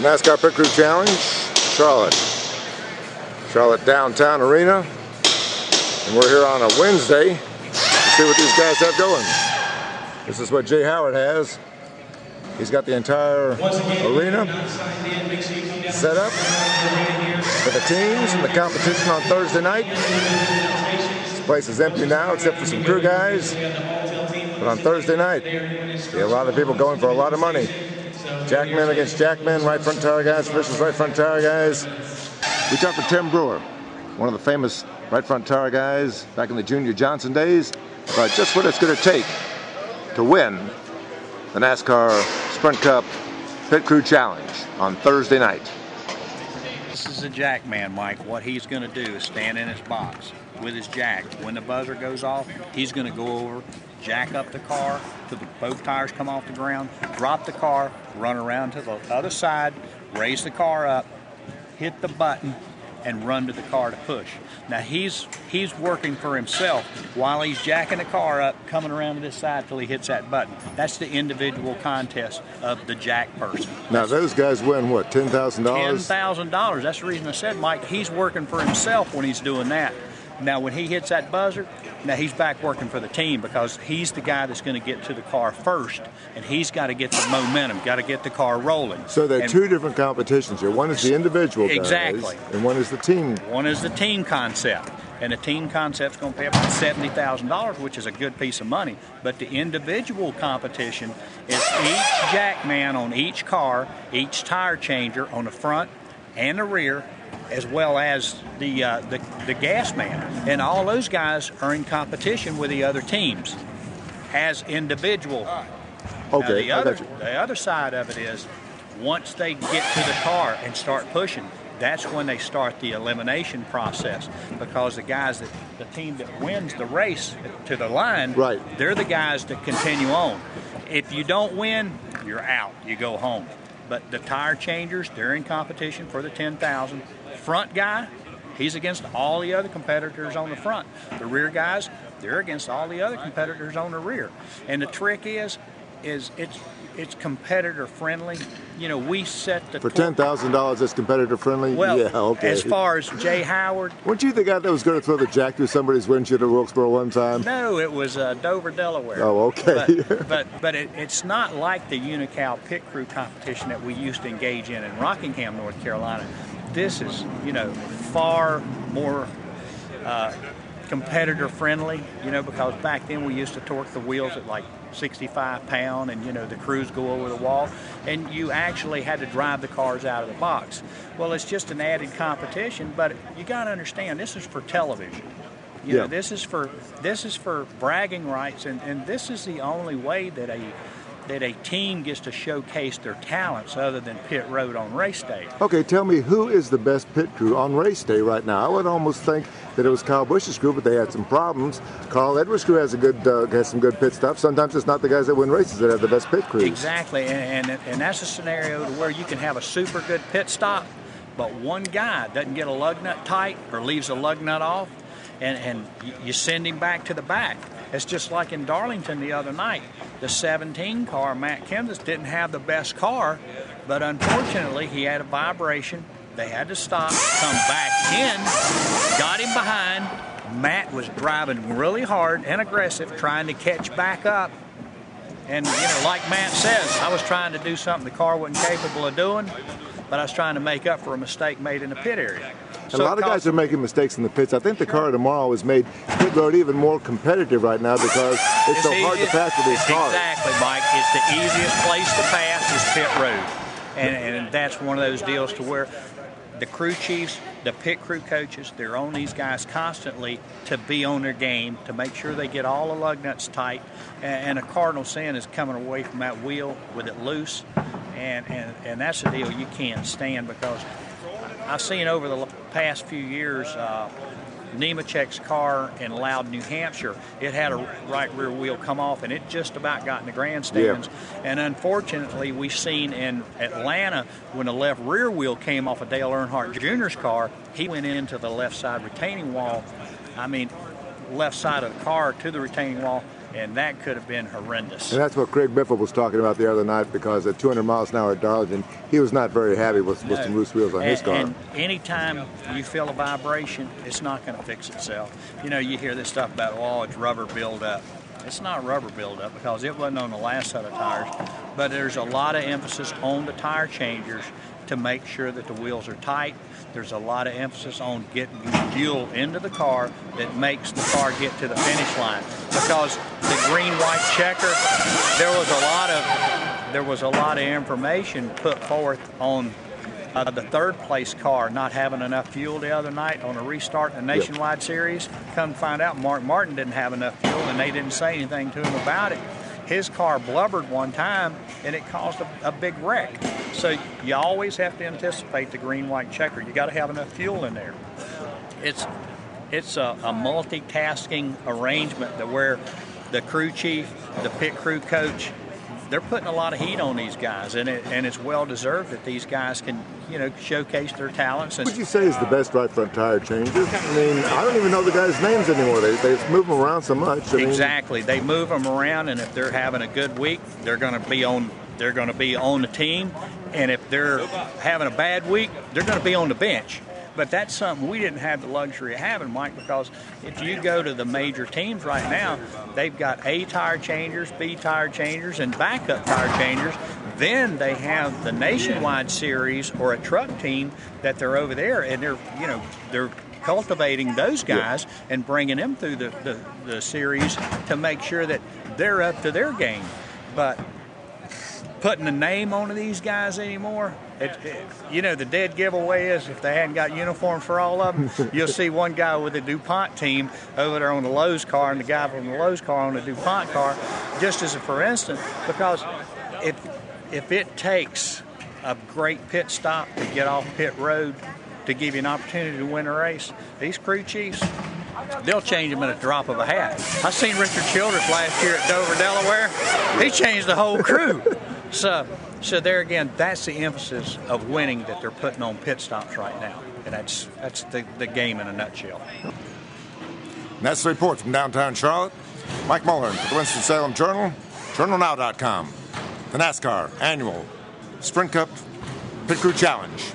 The NASCAR Pit Crew Challenge, Charlotte Downtown Arena. And we're here on a Wednesday to see what these guys have going. This is what Jay Howard has. He's got the entire arena set up for the teams and the competition on Thursday night. This place is empty now except for some crew guys. But on Thursday night, see a lot of people going for a lot of money. Jackmen against Jackmen, right front tire guys versus right front tire guys. We talked to Tim Brewer, one of the famous right front tire guys back in the Junior Johnson days, about just what it's going to take to win the NASCAR Sprint Cup Pit Crew Challenge on Thursday night. This is a Jackman, Mike. What he's going to do is stand in his box with his jack. When the buzzer goes off, he's going to go over, jack up the car till both tires come off the ground, drop the car, run around to the other side, raise the car up, hit the button, and run to the car to push. Now he's working for himself while he's jacking the car up, coming around to this side till he hits that button. That's the individual contest of the jack person. Now those guys win what, $10,000? $10,000. That's the reason I said, Mike, he's working for himself when he's doing that. Now when he hits that buzzer, now he's back working for the team because he's the guy that's going to get to the car first, and he's got to get the momentum, got to get the car rolling. So there are two different competitions here. One is the individual guys, exactly, and one is the team. One is the team concept, and the team concept's going to pay about $70,000, which is a good piece of money. But the individual competition is each jackman on each car, each tire changer on the front and the rear, as well as the gas man. And all those guys are in competition with the other teams as individual. Okay, now, the other side of it is once they get to the car and start pushing, that's when they start the elimination process, because the guys the team that wins the race to the line, right, they're the guys that continue on. If you don't win, you're out, you go home. But the tire changers, they're in competition for the $10,000. Front guy, he's against all the other competitors on the front. The rear guys, they're against all the other competitors on the rear. And the trick is it's competitor friendly. You know, we set the for $10,000. It's competitor friendly. Well, yeah, okay. As far as Jay Howard, weren't you the guy that was going to throw the jack through somebody's windshield at Wilkesboro one time? No, it was Dover, Delaware. Oh, okay. but it's not like the Unical Pit Crew competition that we used to engage in Rockingham, North Carolina. This is, you know, far more competitor friendly, you know, because back then we used to torque the wheels at like 65 pound, and you know the crews go over the wall, and you actually had to drive the cars out of the box. Well, it's just an added competition, but you got to understand, this is for television. You know, this is for bragging rights, and this is the only way that a team gets to showcase their talents other than pit road on race day. Okay, tell me, who is the best pit crew on race day right now? I would almost think that it was Kyle Busch's crew, but they had some problems. Carl Edwards' crew has some good pit stuff. Sometimes it's not the guys that win races that have the best pit crews. Exactly, and that's a scenario to where you can have a super good pit stop, but one guy doesn't get a lug nut tight or leaves a lug nut off, and you send him back to the back. It's just like in Darlington the other night. The 17 car, Matt Kenseth, didn't have the best car, but unfortunately he had a vibration. They had to stop, come back in, got him behind. Matt was driving really hard and aggressive, trying to catch back up. And you know, like Matt says, I was trying to do something the car wasn't capable of doing, but I was trying to make up for a mistake made in the pit area. So a lot of guys are making mistakes in the pits. I think the car tomorrow has made pit road even more competitive right now because it's so hard to pass with these cars. Exactly, Mike. It's the easiest place to pass is pit road. And that's one of those deals to where the crew chiefs, the pit crew coaches, they're on these guys constantly to be on their game, to make sure they get all the lug nuts tight. And a cardinal sin is coming away from that wheel with it loose. And that's a deal you can't stand, because I've seen over the past few years, Nemechek's car in Loud, New Hampshire, it had a right rear wheel come off, and it just about got in the grandstands. Yeah. And unfortunately, we've seen in Atlanta, when the left rear wheel came off of Dale Earnhardt Jr.'s car, he went into the left side retaining wall. I mean, left side of the car to the retaining wall, and that could have been horrendous. And that's what Craig Biffle was talking about the other night, because at 200 miles an hour at Darlington, he was not very happy with some loose wheels on his car. And anytime you feel a vibration, it's not going to fix itself. You know, you hear this stuff about, oh, it's rubber buildup. It's not rubber buildup, because it wasn't on the last set of tires, but there's a lot of emphasis on the tire changers to make sure that the wheels are tight. There's a lot of emphasis on getting fuel into the car that makes the car get to the finish line. Because the green-white checker, there was a lot of information put forth on the third place car not having enough fuel the other night on a restart in the Nationwide Series. Come to find out, Mark Martin didn't have enough fuel, and they didn't say anything to him about it. His car blubbered one time, and it caused a big wreck. So you always have to anticipate the green-white checker. You got to have enough fuel in there. It's a multitasking arrangement that where the crew chief, the pit crew coach, they're putting a lot of heat on these guys, and it's well deserved that these guys can, showcase their talents. What would you say is the best right front tire changer? I mean, I don't even know the guys' names anymore. They move them around so much. Exactly, they move them around, and if they're having a good week, they're going to be on the team, and if they're having a bad week, they're going to be on the bench. But that's something we didn't have the luxury of having, Mike, because if you go to the major teams right now, they've got A tire changers, B tire changers, and backup tire changers. Then they have the Nationwide Series or a truck team that they're over there, and they're cultivating those guys and bringing them through the series to make sure that they're up to their game. But putting a name on these guys anymore, the dead giveaway is if they hadn't got uniforms for all of them, you'll see one guy with a DuPont team over there on the Lowe's car and the guy from the Lowe's car on the DuPont car, just as a for instance, because if it takes a great pit stop to get off pit road to give you an opportunity to win a race, these crew chiefs, they'll change them at a drop of a hat. I seen Richard Childress last year at Dover, Delaware. He changed the whole crew. So there again, that's the emphasis of winning that they're putting on pit stops right now. And that's the game in a nutshell. And that's the report from downtown Charlotte. Mike Mulhern for the Winston-Salem Journal, journalnow.com. The NASCAR Annual Sprint Cup Pit Crew Challenge.